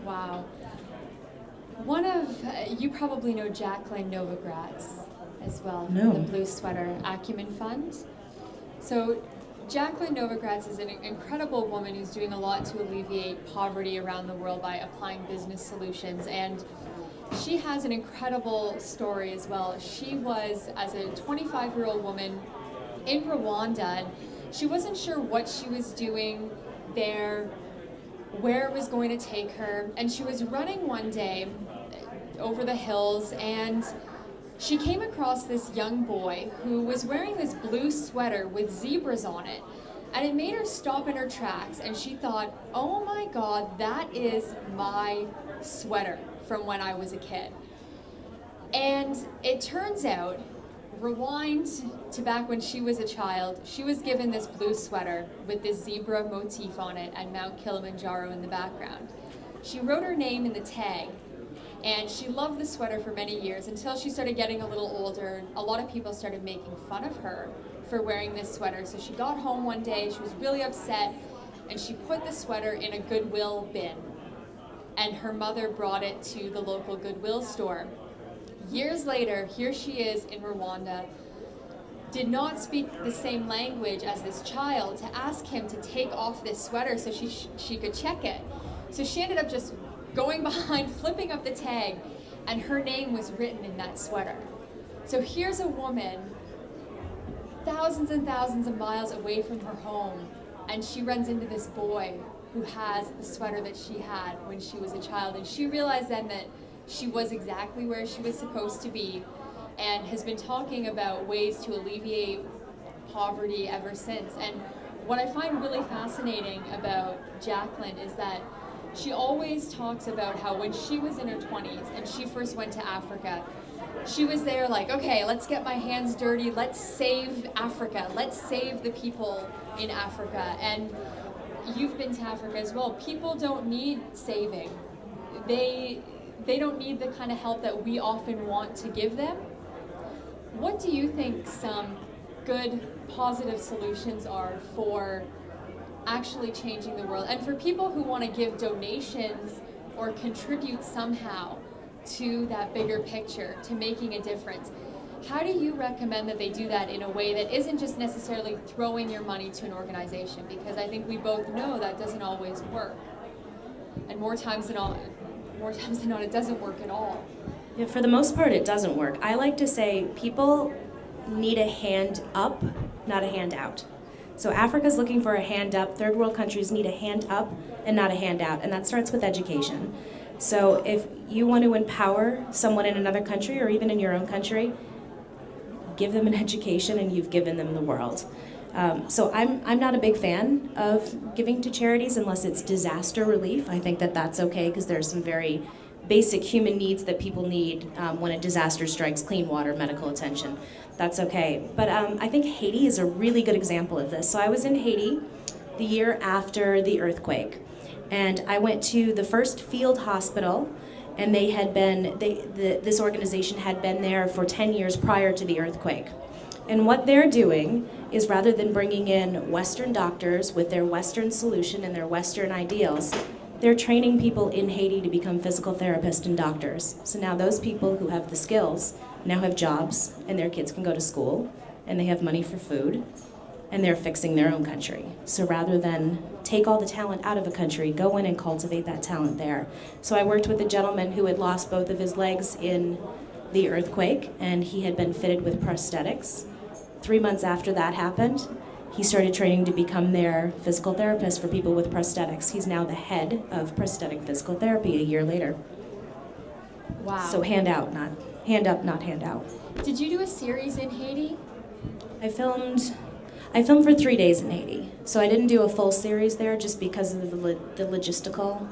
Wow. You probably know Jacqueline Novogratz as well, No. the Blue Sweater Acumen Fund. So Jacqueline Novogratz is an incredible woman who's doing a lot to alleviate poverty around the world by applying business solutions, and she has an incredible story as well. She was, as a 25-year-old woman, in Rwanda, and she wasn't sure what she was doing there, where it was going to take her, and she was running one day over the hills, and she came across this young boy who was wearing this blue sweater with zebras on it, and it made her stop in her tracks, and she thought, oh my God, that is my sweater from when I was a kid. And it turns out, rewind to back when she was a child, she was given this blue sweater with this zebra motif on it and Mount Kilimanjaro in the background. She wrote her name in the tag, and she loved the sweater for many years until she started getting a little older. A lot of people started making fun of her for wearing this sweater. So she got home one day, she was really upset, and she put the sweater in a Goodwill bin. And her mother brought it to the local Goodwill store. Years later, here she is in Rwanda, did not speak the same language as this child, to ask him to take off this sweater so she could check it. So she ended up just going behind, flipping up the tag, and her name was written in that sweater. So here's a woman thousands and thousands of miles away from her home, and she runs into this boy who has the sweater that she had when she was a child, and she realized then that she was exactly where she was supposed to be, and has been talking about ways to alleviate poverty ever since. And what I find really fascinating about Jacqueline is that she always talks about how when she was in her 20s and she first went to Africa, she was there like, okay, let's get my hands dirty, let's save Africa, let's save the people in Africa. And you've been to Africa as well. People don't need saving. They don't need the kind of help that we often want to give them. What do you think some good, positive solutions are for actually changing the world, and for people who want to give donations or contribute somehow to that bigger picture, to making a difference? How do you recommend that they do that in a way that isn't just necessarily throwing your money to an organization? Because I think we both know that doesn't always work, and more times than not, it doesn't work at all. Yeah, for the most part, it doesn't work. I like to say people need a hand up, not a hand out. So Africa's looking for a hand up. Third world countries need a hand up and not a hand out, and that starts with education. So if you want to empower someone in another country or even in your own country, give them an education and you've given them the world. So I'm not a big fan of giving to charities unless it's disaster relief. I think that that's okay because there's some very basic human needs that people need when a disaster strikes: clean water, medical attention. That's okay. But I think Haiti is a really good example of this. So I was in Haiti the year after the earthquake, and I went to the first field hospital, and this organization had been there for 10 years prior to the earthquake. And what they're doing is, rather than bringing in Western doctors with their Western solution and their Western ideals, they're training people in Haiti to become physical therapists and doctors. So now those people who have the skills now have jobs, and their kids can go to school, and they have money for food, and they're fixing their own country. So rather than take all the talent out of a country, go in and cultivate that talent there. So I worked with a gentleman who had lost both of his legs in the earthquake, and he had been fitted with prosthetics. 3 months after that happened, he started training to become their physical therapist for people with prosthetics. He's now the head of prosthetic physical therapy a year later. Wow. So hand up, not hand out. Did you do a series in Haiti? I filmed for 3 days in Haiti. So I didn't do a full series there just because of the logistical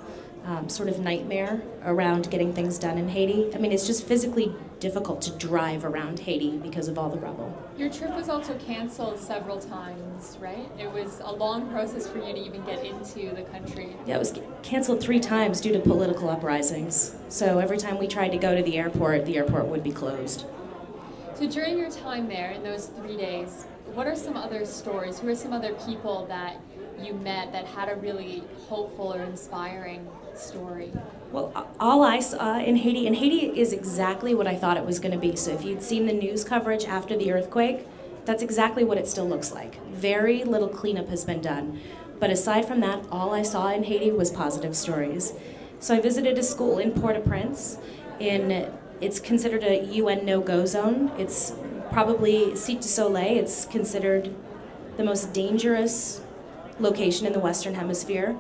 sort of nightmare around getting things done in Haiti. I mean, it's just physically difficult to drive around Haiti because of all the rubble. Your trip was also canceled several times, right? It was a long process for you to even get into the country. Yeah, it was canceled 3 times due to political uprisings. So every time we tried to go to the airport would be closed. So during your time there, in those 3 days, what are some other stories? Who are some other people that you met that had a really hopeful or inspiring story? Well, all I saw in Haiti, and Haiti is exactly what I thought it was going to be. So if you'd seen the news coverage after the earthquake, that's exactly what it still looks like. Very little cleanup has been done. But aside from that, all I saw in Haiti was positive stories. So I visited a school in Port-au-Prince. It's considered a UN no-go zone. It's probably Cité du Soleil. It's considered the most dangerous location in the Western Hemisphere.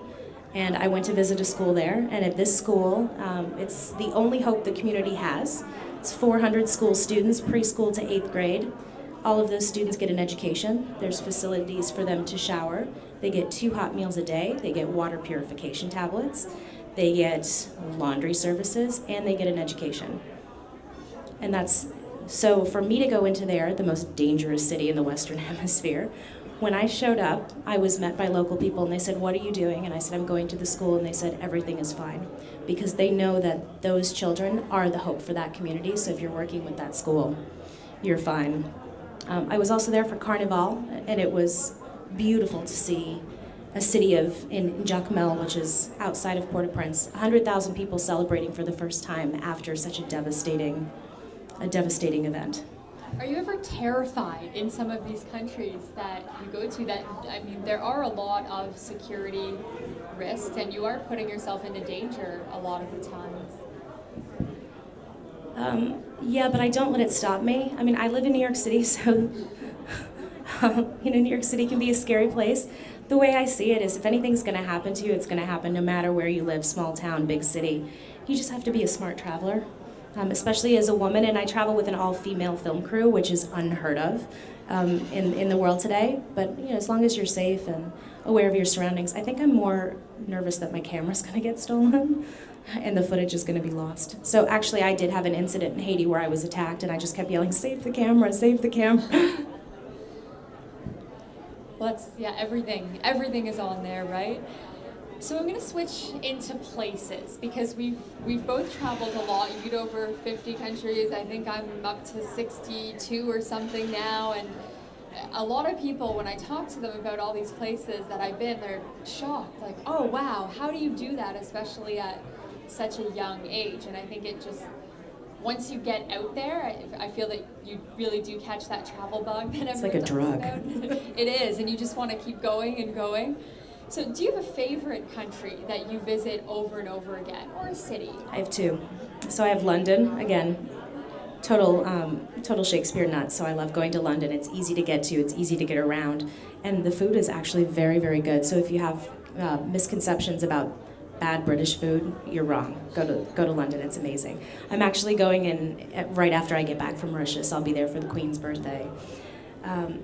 And I went to visit a school there. And at this school, it's the only hope the community has. It's 400 school students, preschool to 8th grade. All of those students get an education. There's facilities for them to shower. They get 2 hot meals a day. They get water purification tablets. They get laundry services, and they get an education. And that's, so for me to go into there, the most dangerous city in the Western Hemisphere, when I showed up, I was met by local people, and they said, "What are you doing?" And I said, "I'm going to the school," and they said, "Everything is fine," because they know that those children are the hope for that community, so if you're working with that school, you're fine. I was also there for Carnival, and it was beautiful to see a city in Jacmel, which is outside of Port-au-Prince, 100,000 people celebrating for the first time after such a devastating event. Are you ever terrified in some of these countries that you go to that, I mean, there are a lot of security risks and you are putting yourself into danger a lot of the times? Yeah, but I don't let it stop me. I mean, I live in New York City, so New York City can be a scary place. The way I see it is if anything's going to happen to you, it's going to happen no matter where you live, small town, big city. You just have to be a smart traveler. Especially as a woman, and I travel with an all-female film crew, which is unheard of in the world today. But as long as you're safe and aware of your surroundings, I think I'm more nervous that my camera's going to get stolen and the footage is going to be lost. So actually, I did have an incident in Haiti where I was attacked, and I just kept yelling, "Save the camera! Save the camera!" Well, everything is on there, right? So I'm going to switch into places because we've both traveled a lot. You did over 50 countries. I think I'm up to 62 or something now. And a lot of people, when I talk to them about all these places that I've been, they're shocked. Like, oh, wow, how do you do that, especially at such a young age? And I think it just, once you get out there, I feel that you really do catch that travel bug that everyone It's like a drug. about. It is, and you just want to keep going and going. So do you have a favorite country that you visit over and over again, or a city? I have 2. So I have London, again, total Shakespeare nut, so I love going to London. It's easy to get to, it's easy to get around, and the food is actually very, very good. So if you have misconceptions about bad British food, you're wrong. Go to London, it's amazing. I'm actually going in right after I get back from Mauritius. I'll be there for the Queen's birthday.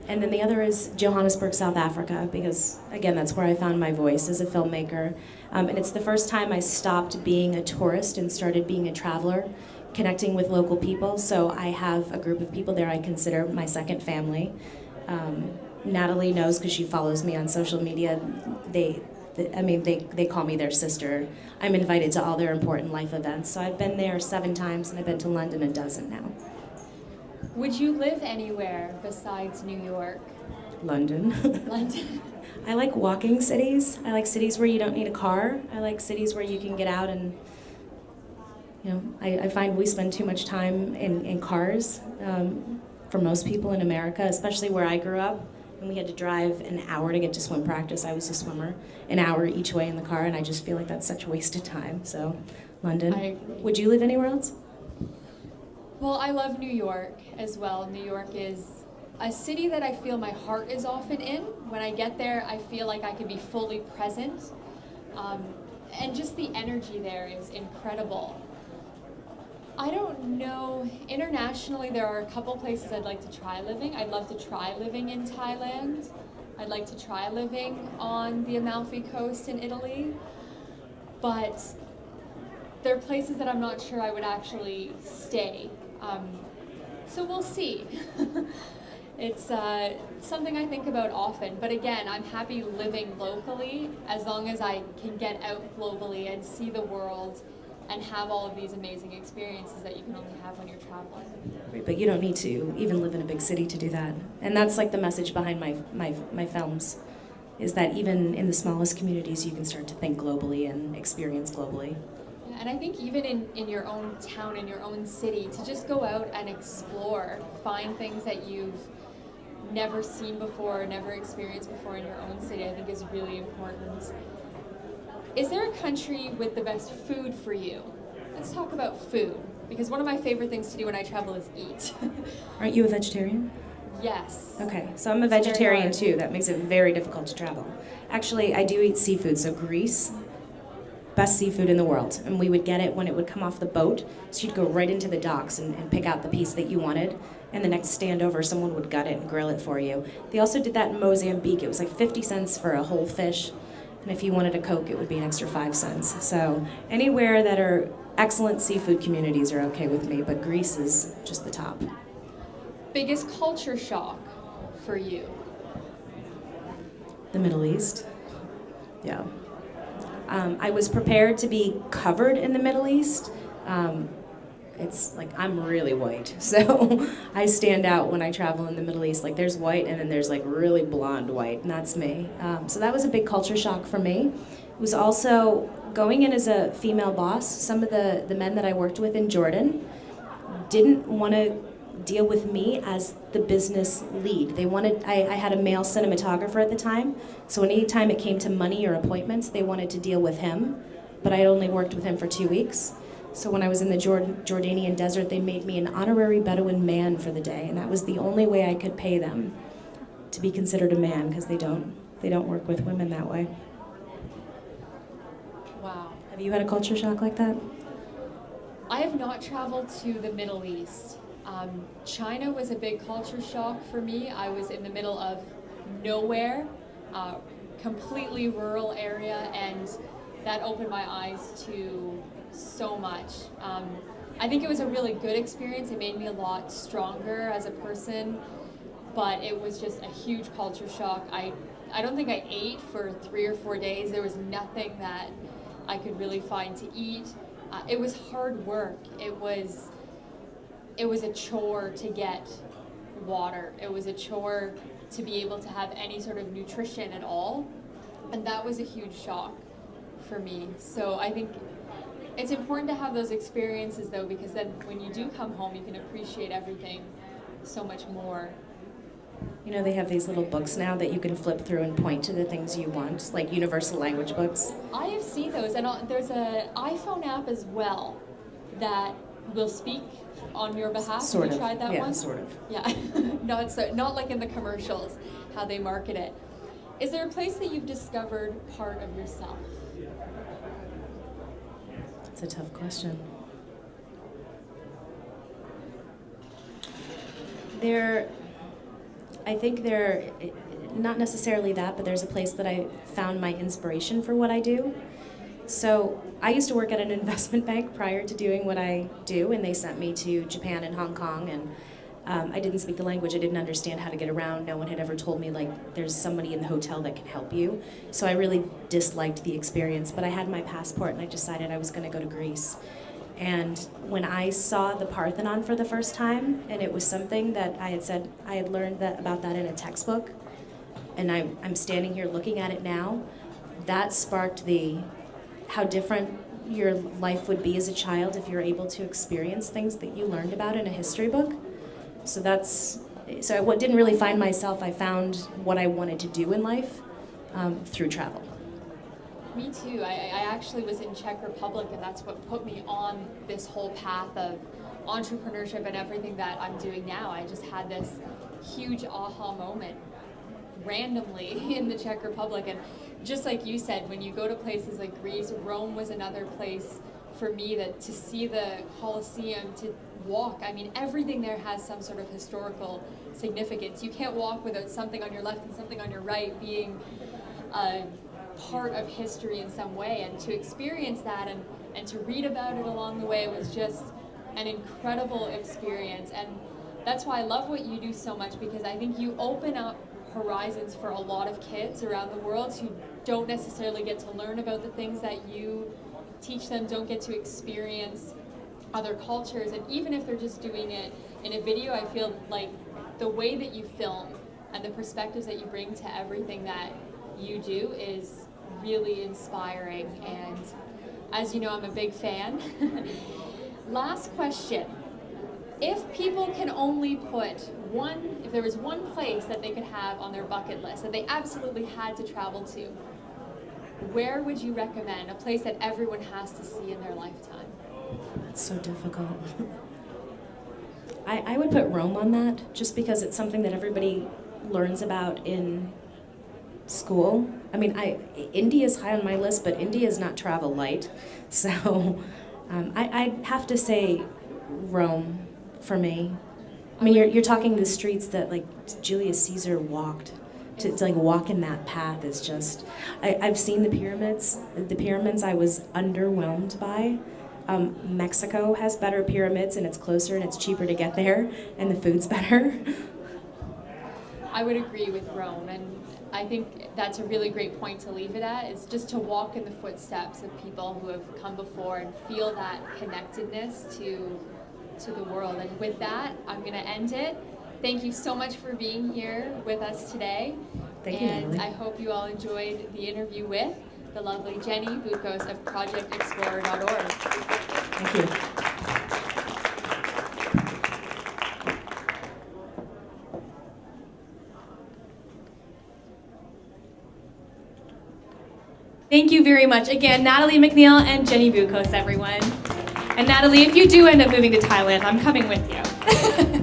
And then the other is Johannesburg, South Africa, because, again, that's where I found my voice as a filmmaker. And it's the first time I stopped being a tourist and started being a traveler, connecting with local people. So I have a group of people there I consider my second family. Natalie knows because she follows me on social media. They call me their sister. I'm invited to all their important life events. So I've been there 7 times, and I've been to London a dozen now. Would you live anywhere besides New York? London. London. I like walking cities. I like cities where you don't need a car. I like cities where you can get out and, I find we spend too much time in cars for most people in America, especially where I grew up. And we had to drive an hour to get to swim practice. I was a swimmer, an hour each way in the car, and I just feel like that's such a waste of time. So, London. I agree. Would you live anywhere else? Well, I love New York as well. New York is a city that I feel my heart is often in. When I get there, I feel like I can be fully present. And just the energy there is incredible. I don't know, internationally there are a couple places I'd like to try living. I'd love to try living in Thailand. I'd like to try living on the Amalfi Coast in Italy. But there are places that I'm not sure I would actually stay. So we'll see. It's something I think about often, but again, I'm happy living locally as long as I can get out globally and see the world and have all of these amazing experiences that you can only have when you're traveling. Right, but you don't need to even live in a big city to do that. And that's like the message behind my films. is that even in the smallest communities, you can start to think globally and experience globally. Yeah, and I think even in your own town, in your own city, to just go out and explore, find things that you've never seen before, never experienced before in your own city, I think is really important. Is there a country with the best food for you? Let's talk about food, because one of my favorite things to do when I travel is eat. Aren't you a vegetarian? Yes. Okay, so I'm a It's very vegetarian hard. too. That makes it very difficult to travel. Actually, I do eat seafood, so Greece, best seafood in the world. And we would get it when it would come off the boat. So you'd go right into the docks and pick out the piece that you wanted. And the next stand over, someone would gut it and grill it for you. They also did that in Mozambique. It was like 50 cents for a whole fish. And if you wanted a Coke, it would be an extra 5 cents. So anywhere that are excellent seafood communities are okay with me, but Greece is just the top. Biggest culture shock for you? The Middle East. Yeah. I was prepared to be covered in the Middle East. It's like I'm really white, so I stand out when I travel in the Middle East. Like there's white, and then there's like really blonde white, and that's me. So that was a big culture shock for me. It was also going in as a female boss. Some of the men that I worked with in Jordan didn't want to deal with me as the business lead. They wanted, I had a male cinematographer at the time, so anytime it came to money or appointments, they wanted to deal with him, but I only worked with him for 2 weeks. So when I was in the Jordanian desert, they made me an honorary Bedouin man for the day, and that was the only way I could pay them to be considered a man, because they don't work with women that way. Wow. Have you had a culture shock like that? I have not traveled to the Middle East. China was a big culture shock for me. I was in the middle of nowhere, completely rural area, and that opened my eyes to so much. I think it was a really good experience. It made me a lot stronger as a person, but it was just a huge culture shock. I don't think I ate for 3 or 4 days. There was nothing that I could really find to eat. It was hard work. It was a chore to get water. It was a chore to be able to have any sort of nutrition at all. And that was a huge shock for me. So I think it's important to have those experiences though, because then when you do come home, you can appreciate everything so much more. You know, they have these little books now that you can flip through and point to the things you want, like universal language books. I have seen those, and there's an iPhone app as well that will speak on your behalf. Sort Have of. you tried that Yeah, one? sort of. Yeah, not like in the commercials, how they market it. Is there a place that you've discovered part of yourself? That's a tough question. I think not necessarily that, but there's a place that I found my inspiration for what I do. So I used to work at an investment bank prior to doing what I do, and they sent me to Japan and Hong Kong, and I didn't speak the language. I didn't understand how to get around. No one had ever told me, like, there's somebody in the hotel that can help you. So I really disliked the experience, but I had my passport, and I decided I was going to go to Greece. And when I saw the Parthenon for the first time, and it was something that I had learned about that in a textbook, and I'm standing here looking at it now, that sparked how different your life would be as a child if you're able to experience things that you learned about in a history book. So I didn't really find myself. I found what I wanted to do in life through travel. Me too. I actually was in Czech Republic, and that's what put me on this whole path of entrepreneurship and everything that I'm doing now. I just had this huge aha moment randomly in the Czech Republic. And just like you said, when you go to places like Greece, Rome was another place for me to see the Colosseum, to walk. I mean, everything there has some sort of historical significance. You can't walk without something on your left and something on your right being a part of history in some way. And to experience that and to read about it along the way was just an incredible experience. And that's why I love what you do so much, because I think you open up horizons for a lot of kids around the world who don't necessarily get to learn about the things that you teach them, don't get to experience other cultures. And even if they're just doing it in a video, I feel like the way that you film and the perspectives that you bring to everything that you do is really inspiring, and as you know, I'm a big fan. Last question. If people can only put if there was one place that they could have on their bucket list that they absolutely had to travel to, where would you recommend? A place that everyone has to see in their lifetime? That's so difficult. I would put Rome on that, just because it's something that everybody learns about in school. I mean, India is high on my list, but India is not travel light. So I'd have to say Rome for me. I mean, you're talking the streets that like Julius Caesar walked. To like walk in that path is just. I've seen the pyramids. The pyramids I was underwhelmed by. Mexico has better pyramids, and it's closer and it's cheaper to get there, and the food's better. I would agree with Rome, and I think that's a really great point to leave it at, is just to walk in the footsteps of people who have come before and feel that connectedness to the world. And with that, I'm going to end it. Thank you so much for being here with us today. Thank you, and Natalie. I hope you all enjoyed the interview with the lovely Jenny Bucos of ProjectExplorer.org. Thank you. Thank you very much. Again, Natalie McNeil and Jenny Bucos, everyone. And Natalie, if you do end up moving to Thailand, I'm coming with you.